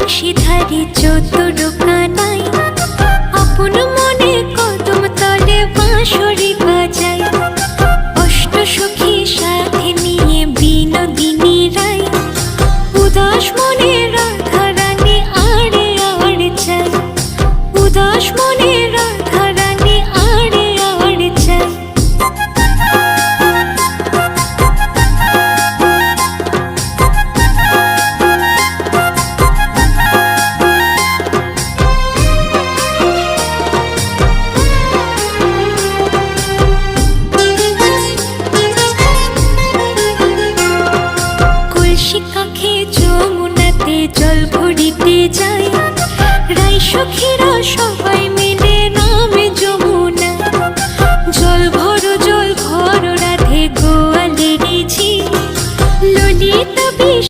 বাঁশিধারী চতুর কানাই আপন মনে কদম তলে বাঁশরি বাজায়। অষ্ট সখী সাথে নিয়ে বিনোদিনী রায় উদাস মনে রাধা রানী আড়ে আড়ে চায়। উদাস মনে রাধা রানী আড়ে আড়ে চায়। কাখে যমুনাতে জল ভরিতে যায়। রাই সখীরা সব